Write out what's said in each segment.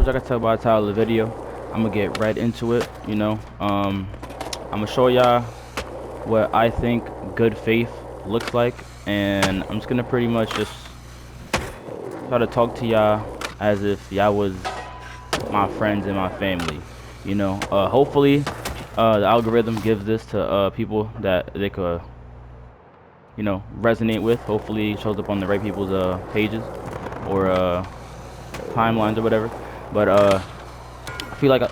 y'all can tell by the title of the video, I'm gonna get right into it. I'm gonna show y'all what I think good faith looks like, and I'm just gonna pretty much just try to talk to y'all as if y'all was my friends and my family. Hopefully, the algorithm gives this to people that they could, resonate with. Hopefully, it shows up on the right people's pages or timelines or whatever. But I feel like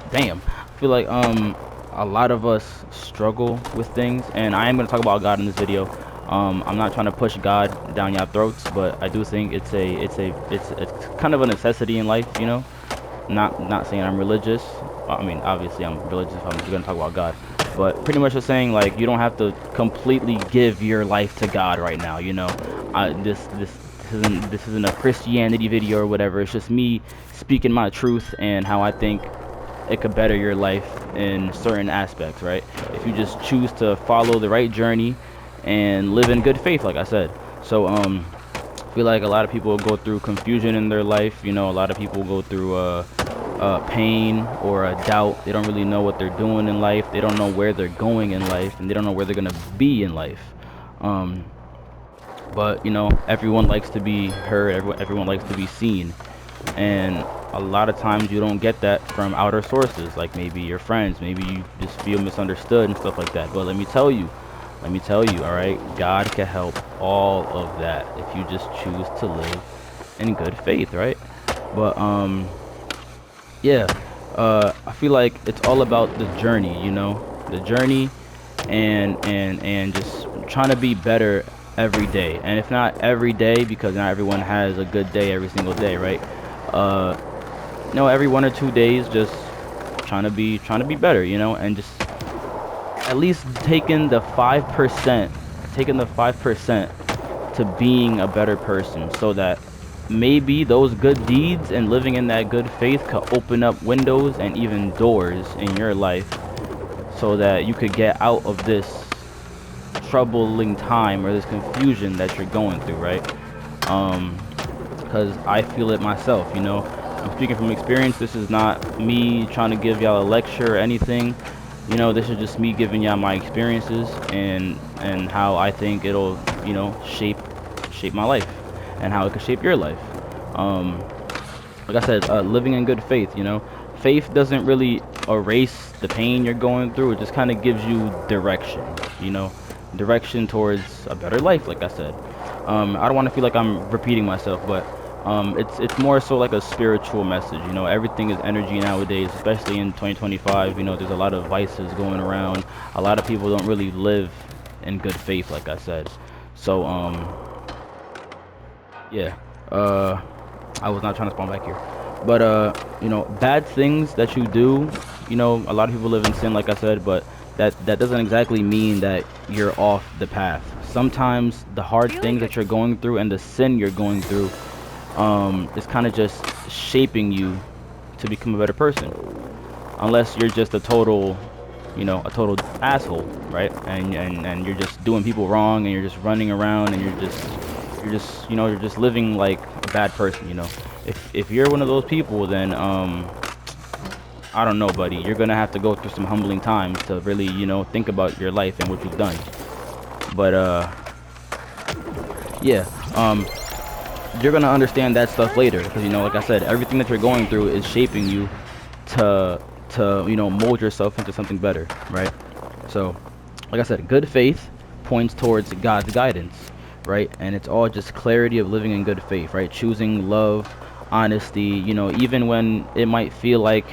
a lot of us struggle with things, and I am going to talk about God in this video. I'm not trying to push God down your throats, but I do think it's kind of a necessity in life. Not saying I'm religious. I mean, obviously I'm religious if I'm going to talk about God, but pretty much just saying, like, you don't have to completely give your life to God right now. This isn't a Christianity video or whatever. It's just me speaking my truth and how I think it could better your life in certain aspects, right? If you just choose to follow the right journey and live in good faith, like I said. So I feel like a lot of people go through confusion in their life. A lot of people go through pain or a doubt. They don't really know what they're doing in life. They don't know where they're going in life, and they don't know where they're gonna be in life. But everyone likes to be heard. Everyone likes to be seen, and a lot of times you don't get that from outer sources, like maybe your friends. Maybe you just feel misunderstood and stuff like that. But let me tell you, all right, God can help all of that if you just choose to live in good faith, right? But yeah, I feel like it's all about the journey, the journey, and just trying to be better every day. And if not every day, because not everyone has a good day every single day, right? Every 1 or 2 days, just trying to be better, and just at least taking the 5% to being a better person, so that maybe those good deeds and living in that good faith could open up windows and even doors in your life, so that you could get out of this troubling time or this confusion that you're going through, right? Because I feel it myself. I'm speaking from experience. This is not me trying to give y'all a lecture or anything. This is just me giving y'all my experiences and how I think it'll shape my life, and how it could shape your life. Like I said, living in good faith. Faith doesn't really erase the pain you're going through. It just kind of gives you direction. Direction towards a better life, like I said. I don't want to feel like I'm repeating myself, but it's more so like a spiritual message. Everything is energy nowadays, especially in 2025. There's a lot of vices going around. A lot of people don't really live in good faith, like I said. So yeah, I was not trying to spawn back here, but bad things that you do, a lot of people live in sin, like I said, but that doesn't exactly mean that you're off the path. Sometimes the hard things that you're going through and the sin you're going through is kind of just shaping you to become a better person, unless you're just a total asshole, right? And you're just doing people wrong, and you're just running around, and you're just living like a bad person. If you're one of those people, then I don't know, buddy. You're gonna have to go through some humbling times to really, think about your life and what you've done. But yeah, you're gonna understand that stuff later, because like I said, everything that you're going through is shaping you to mold yourself into something better, right? So, like I said, good faith points towards God's guidance, right? And it's all just clarity of living in good faith, right? Choosing love, honesty, even when it might feel like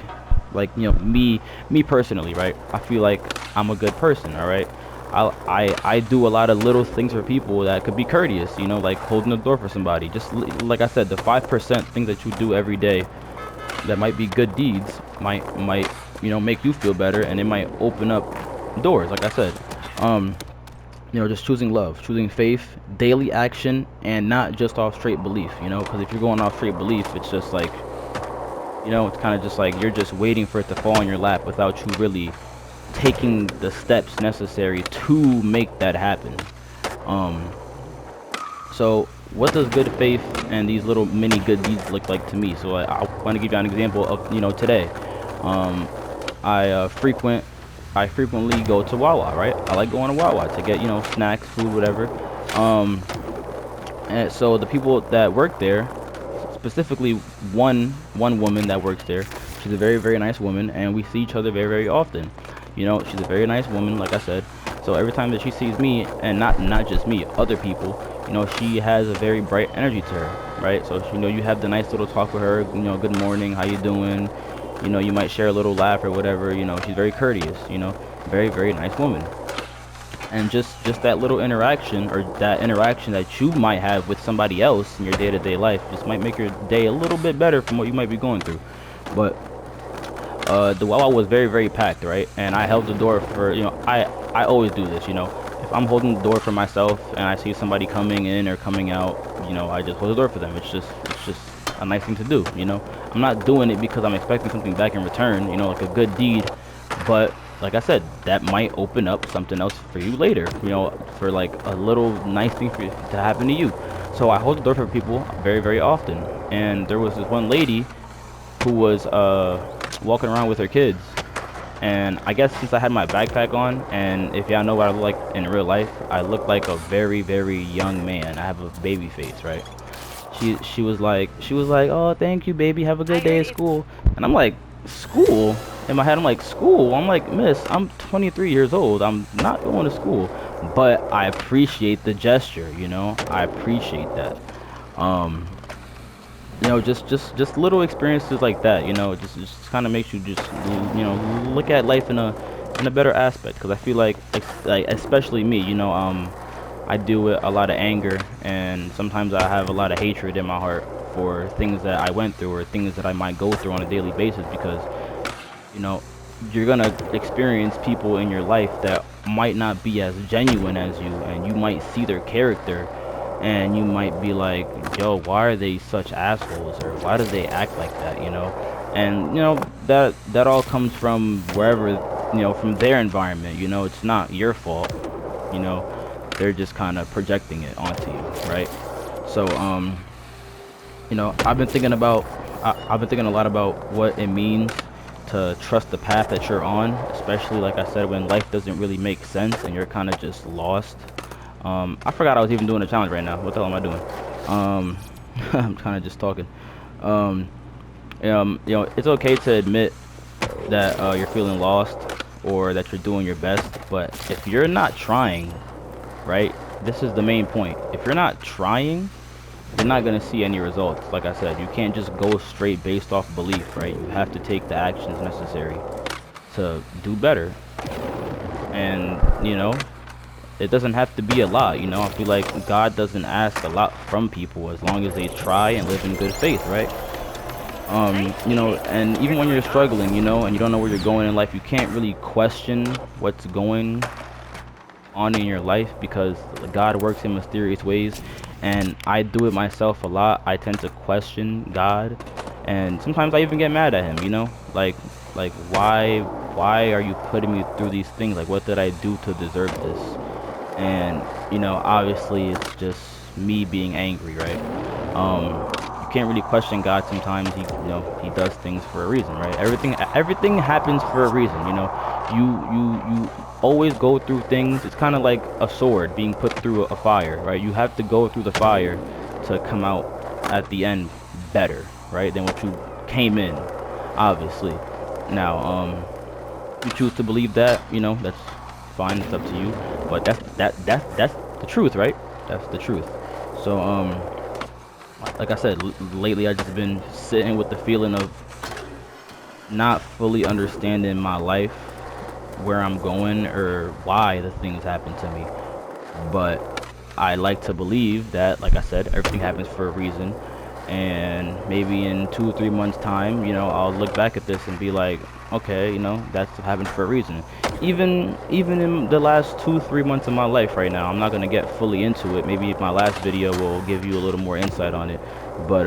me personally, right? I feel like I'm a good person, all right? I do a lot of little things for people that could be courteous, like holding the door for somebody. Just like I said, the 5% things that you do every day that might be good deeds might make you feel better, and it might open up doors, like I said. Just choosing love, choosing faith, daily action, and not just off straight belief, because if you're going off straight belief, it's just like, it's kind of just like you're just waiting for it to fall in your lap without you really taking the steps necessary to make that happen. So what does good faith and these little mini good deeds look like to me? So I want to give you an example of, today. Um, I frequently go to Wawa, right? I like going to Wawa to get, snacks, food, whatever. Um, and so the people that work there, specifically one woman that works there, she's a very, very nice woman, and we see each other very, very often. She's a very nice woman, like I said. So every time that she sees me, and not just me, other people, she has a very bright energy to her, right? So you have the nice little talk with her, good morning, how you doing? You might share a little laugh or whatever. She's very courteous, very, very nice woman. And just that little interaction, or that interaction that you might have with somebody else in your day-to-day life, just might make your day a little bit better from what you might be going through. But the Wawa was very, very packed, right? And I held the door for, I always do this, if I'm holding the door for myself and I see somebody coming in or coming out, I just hold the door for them. It's just a nice thing to do. I'm not doing it because I'm expecting something back in return, like a good deed. But like I said, that might open up something else for you later, for like a little nice thing for you to happen to you. So I hold the door for people very, very often. And there was this one lady who was walking around with her kids. And I guess since I had my backpack on, and if y'all know what I look like in real life, I look like a very, very young man. I have a baby face, right? She was like, "Oh, thank you, baby. Have a good day at school." And I'm like, "School?" In my head, I'm like, "School?" I'm like, "Miss, I'm 23 years old. I'm not going to school." But I appreciate the gesture, I appreciate that. Um, just little experiences like that, just kind of makes you just, look at life in a better aspect. Because I feel like especially me, I deal with a lot of anger, and sometimes I have a lot of hatred in my heart for things that I went through or things that I might go through on a daily basis, because you know you're gonna experience people in your life that might not be as genuine as you, and you might see their character and you might be like, yo, why are they such assholes, or why do they act like that, and that all comes from wherever, from their environment. It's not your fault. you know they're just kind of projecting it onto you, right? So I've been thinking a lot about what it means to trust the path that you're on, especially like I said, when life doesn't really make sense and you're kind of just lost. I forgot I was even doing a challenge right now. What the hell am I doing? I'm kind of just talking. Um, it's okay to admit that you're feeling lost or that you're doing your best, but if you're not trying, right? This is the main point. If you're not trying, you're not going to see any results. Like I said, you can't just go straight based off belief, right? You have to take the actions necessary to do better. And, it doesn't have to be a lot, I feel like God doesn't ask a lot from people as long as they try and live in good faith, right? And even when you're struggling, and you don't know where you're going in life, you can't really question what's going on in your life, because God works in mysterious ways, and I do it myself a lot. I tend to question God, and sometimes I even get mad at him, like why are you putting me through these things? Like, what did I do to deserve this? And obviously it's just me being angry, right? You can't really question God. Sometimes he does things for a reason, right? Everything happens for a reason. You always go through things. It's kind of like a sword being put through a fire, right? You have to go through the fire to come out at the end better, right, than what you came in, obviously. Now you choose to believe that, that's fine, it's up to you, but that's the truth, right? That's the truth. So like I said, lately I just been sitting with the feeling of not fully understanding my life, where I'm going, or why the things happen to me. But I like to believe that, like I said, everything happens for a reason, and maybe in 2 or 3 months time, I'll look back at this and be like, okay, that's happened for a reason. Even in the last 2 or 3 months of my life right now, I'm not going to get fully into it. Maybe my last video will give you a little more insight on it, but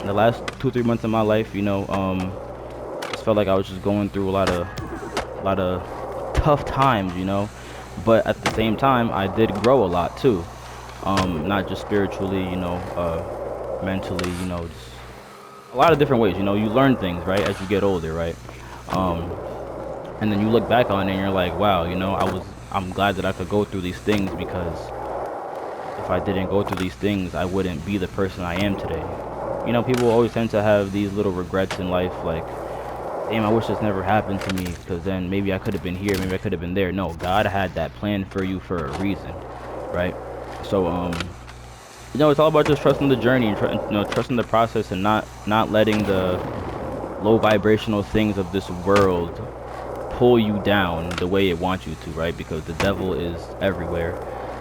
the last 2 or 3 months of my life, just felt like I was just going through a lot of tough times, but at the same time I did grow a lot too. not just spiritually, mentally, just a lot of different ways. You learn things, right, as you get older, right? Um, and then you look back on it and you're like, wow, I'm glad that I could go through these things, because if I didn't go through these things, I wouldn't be the person I am today. People always tend to have these little regrets in life, like, damn, I wish this never happened to me, because then maybe I could have been here, maybe I could have been there. No, God had that plan for you for a reason, right? So, it's all about just trusting the journey and trusting the process, and not letting the low vibrational things of this world pull you down the way it wants you to, right? Because the devil is everywhere,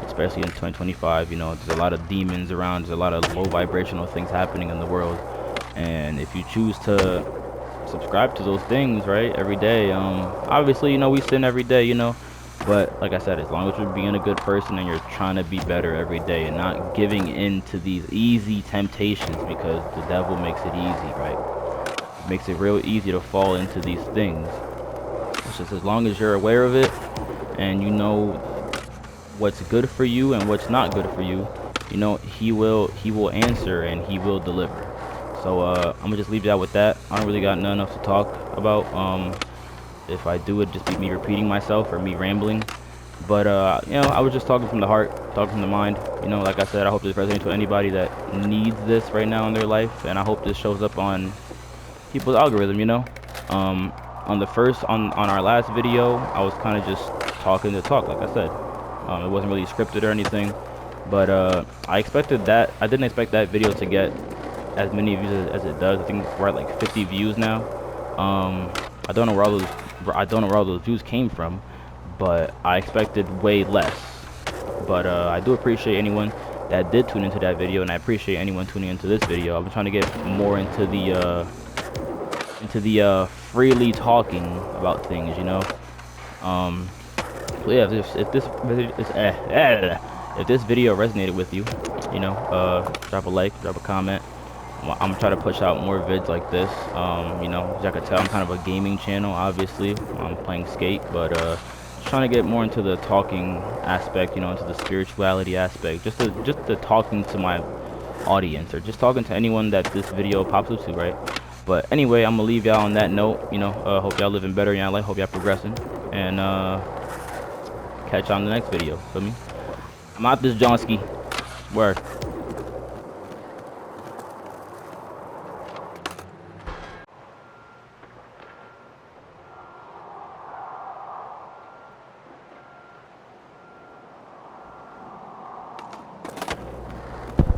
especially in 2025. There's a lot of demons around, there's a lot of low vibrational things happening in the world. And if you choose to subscribe to those things, right, every day, obviously, we sin every day, but like I said, as long as you're being a good person and you're trying to be better every day and not giving in to these easy temptations, because the devil makes it easy, right? It makes it real easy to fall into these things. It's just as long as you're aware of it and you know what's good for you and what's not good for you, he will answer and he will deliver. So I'm gonna just leave you out with that. I don't really got nothing else to talk about. If I do, it'd just be me repeating myself or me rambling. But I was just talking from the heart, talking from the mind. Like I said, I hope this resonates with anybody that needs this right now in their life, and I hope this shows up on people's algorithm. On our last video, I was kind of just talking to talk, like I said. It wasn't really scripted or anything, but I didn't expect that video to get as many views as it does. I think we're at like 50 views now. I don't know where all those views came from, but I expected way less. But I do appreciate anyone that did tune into that video, and I appreciate anyone tuning into this video. I've been trying to get more into the freely talking about things, So yeah, if this video resonated with you, drop a like, drop a comment. I'm gonna try to push out more vids like this. As y'all can tell, I'm kind of a gaming channel. Obviously, I'm playing Skate, but trying to get more into the talking aspect, into the spirituality aspect, just the talking to my audience, or just talking to anyone that this video pops up to, right? But anyway, I'm gonna leave y'all on that note. Hope y'all living better in y'all life. Hope y'all progressing, and catch y'all on the next video. Feel me? I'm out this Johnski. Word.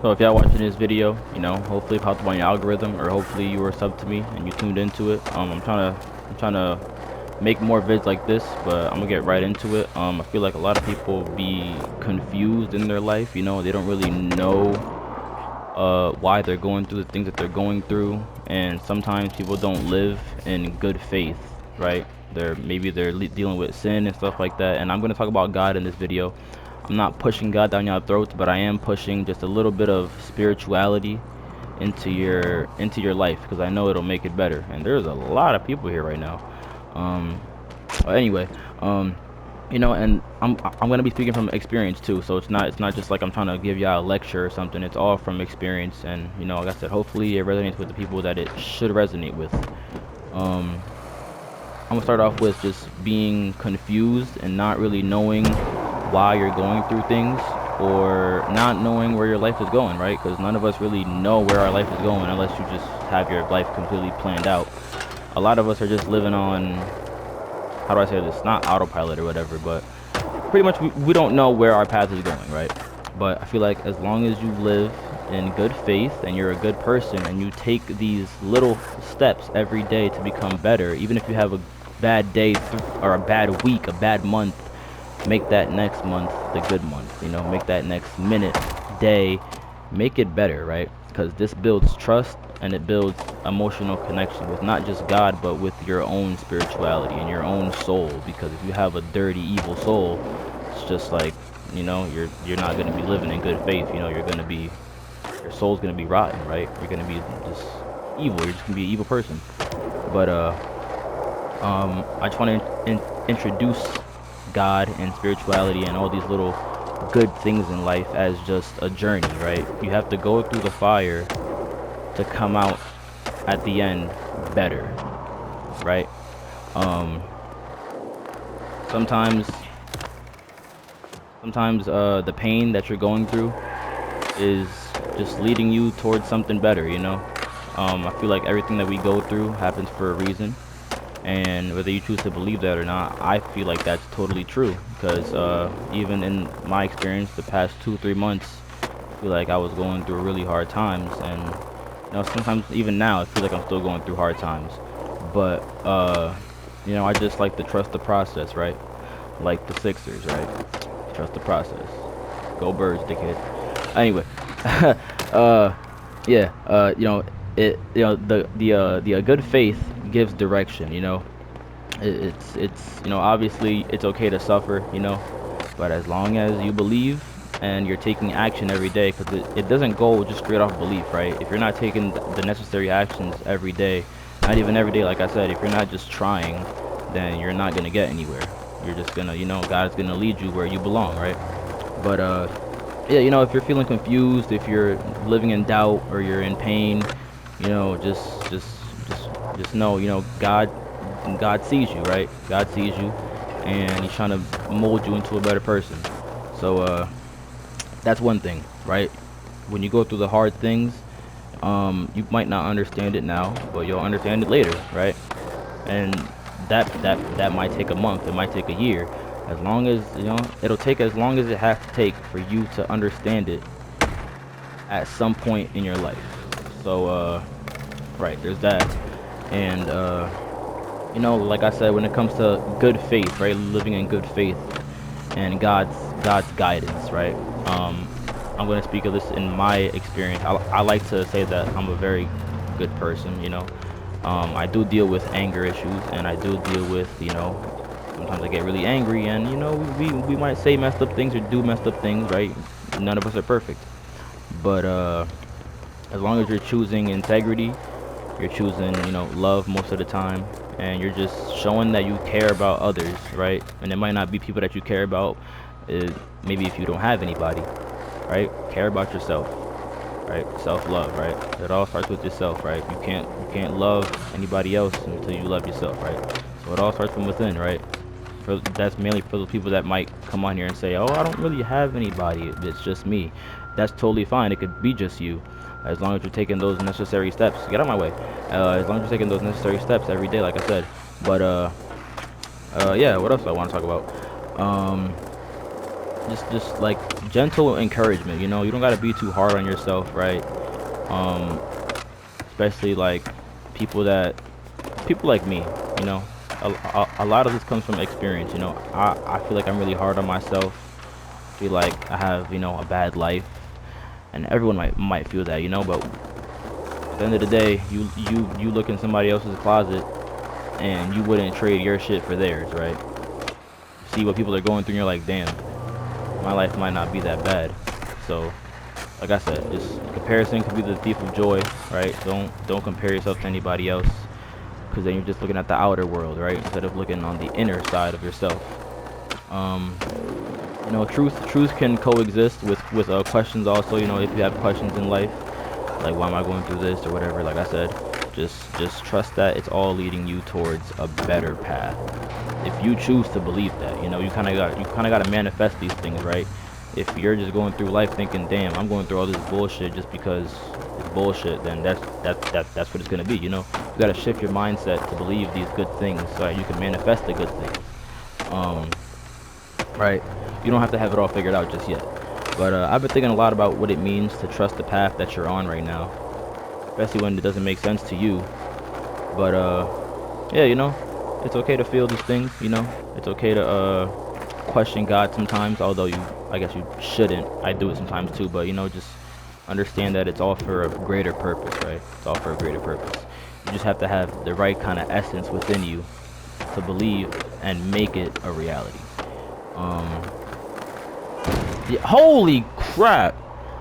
So if y'all watching this video, hopefully it popped up on your algorithm, or hopefully you were subbed to me and you tuned into it. I'm trying to make more vids like this, but I'm gonna get right into it. I feel like a lot of people be confused in their life. They don't really know why they're going through the things that they're going through, and sometimes people don't live in good faith, right? Maybe they're dealing with sin and stuff like that. And I'm gonna talk about God in this video. I'm not pushing God down your throats, but I am pushing just a little bit of spirituality into your life, because I know it'll make it better. And there's a lot of people here right now. Anyway, and I'm gonna be speaking from experience too. So it's not just like I'm trying to give y'all a lecture or something. It's all from experience, and like I said, hopefully it resonates with the people that it should resonate with. I'm gonna start off with just being confused and not really knowing why you're going through things, or not knowing where your life is going, right? Because none of us really know where our life is going unless you just have your life completely planned out. A lot of us are just living on, how do I say this, not autopilot or whatever, but pretty much we don't know where our path is going, right? But I feel like as long as you live in good faith and you're a good person and you take these little steps every day to become better, even if you have a bad day or a bad week, a bad month, make that next month the good month. Make that next minute, day, make it better, right? Because this builds trust, and it builds emotional connection with not just God, but with your own spirituality and your own soul. Because if you have a dirty, evil soul, it's just like, you're not going to be living in good faith. Your soul's going to be rotten, right? You're going to be just evil. You're just going to be an evil person. But I just want to introduce God and spirituality and all these little good things in life as just a journey, right? You have to go through the fire to come out at the end better, right? Um, sometimes, the pain that you're going through is just leading you towards something better, you know? I feel like everything that we go through happens for a reason. And whether you choose to believe that or not, I feel like that's totally true. Because even in my experience, the past 2-3 months, I feel like I was going through really hard times. And you know, sometimes even now, I feel like I'm still going through hard times. But you know, I just like to trust the process, right? Like the Sixers, right? Trust the process. Go Birds, dickhead. Anyway, yeah, you know, the good faith gives direction. You know, it's you know, obviously it's okay to suffer. You know, but as long as you believe and you're taking action every day, because it doesn't go just straight off belief, right? If you're not taking the necessary actions every day, not even every day, like I said, if you're not just trying, then you're not gonna get anywhere. You're just gonna, you know, God's gonna lead you where you belong, right? But yeah, you know, if you're feeling confused, if you're living in doubt or you're in pain, you know, just know, you know, God sees you, right? God sees you, and He's trying to mold you into a better person. So that's one thing, right? When you go through the hard things, you might not understand it now, but you'll understand it later, right? And that might take a month, it might take a year. As long as, you know, it'll take as long as it has to take for you to understand it at some point in your life. So right, there's that. And you know, like I said, when it comes to good faith, right, living in good faith and God's guidance, right? I'm going to speak of this in my experience. I like to say that I'm a very good person, you know. I do deal with anger issues, and I do deal with, you know, sometimes I get really angry, and you know, we might say messed up things or do messed up things, right? None of us are perfect, but as long as you're choosing integrity, you're choosing, you know, love most of the time, and you're just showing that you care about others, right? And it might not be people that you care about, maybe if you don't have anybody, right? Care about yourself, right? Self-love, right? It all starts with yourself, right? You can't love anybody else until you love yourself, right? So it all starts from within, right? That's mainly for the people that might come on here and say, oh, I don't really have anybody, it's just me. That's totally fine. It could be just you, as long as you're taking those necessary steps. Get out of my way. As long as you're taking those necessary steps every day, like I said. But yeah, what else do I want to talk about? Just like gentle encouragement, you know. You don't got to be too hard on yourself, right? um Especially like people that people like me, you know. A lot of this comes from experience, you know. I feel like I'm really hard on myself. Feel like I have, you know, a bad life, and everyone might feel that, you know. But at the end of the day, you look in somebody else's closet, and you wouldn't trade your shit for theirs, right? See what people are going through, and you're like, damn, my life might not be that bad. So like I said, just comparison could be the thief of joy, right? Don't compare yourself to anybody else, because then you're just looking at the outer world, right? Instead of looking on the inner side of yourself. Um, you know, truth can coexist with questions also. You know, if you have questions in life, like why am I going through this or whatever, like I said, just trust that it's all leading you towards a better path. If you choose to believe that, you know, you kind of got to manifest these things, right? If you're just going through life thinking, damn, I'm going through all this bullshit just because it's bullshit, then that's what it's gonna be, you know. You gotta shift your mindset to believe these good things so that you can manifest the good things. Um, right? You don't have to have it all figured out just yet. But I've been thinking a lot about what it means to trust the path that you're on right now, especially when it doesn't make sense to you. But yeah, you know, it's okay to feel these things, you know. It's okay to question God sometimes, although I guess you shouldn't. I do it sometimes too, but you know, just understand that it's all for a greater purpose, right? It's all for a greater purpose. You just have to have the right kind of essence within you to believe and make it a reality. Yeah, holy crap!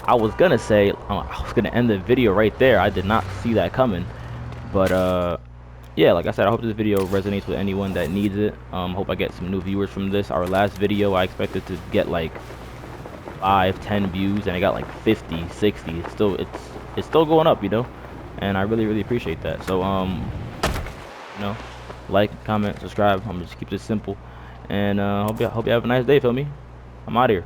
I was gonna say, I was gonna end the video right there. I did not see that coming. But yeah, like I said, I hope this video resonates with anyone that needs it. Hope I get some new viewers from this. Our last video, I expected to get like 5, 10 views, and I got like 50, 60. It's still going up, you know, and I really appreciate that. So you know, like, comment, subscribe. I'm gonna just keep this simple, and hope you have a nice day. Feel me? I'm out here.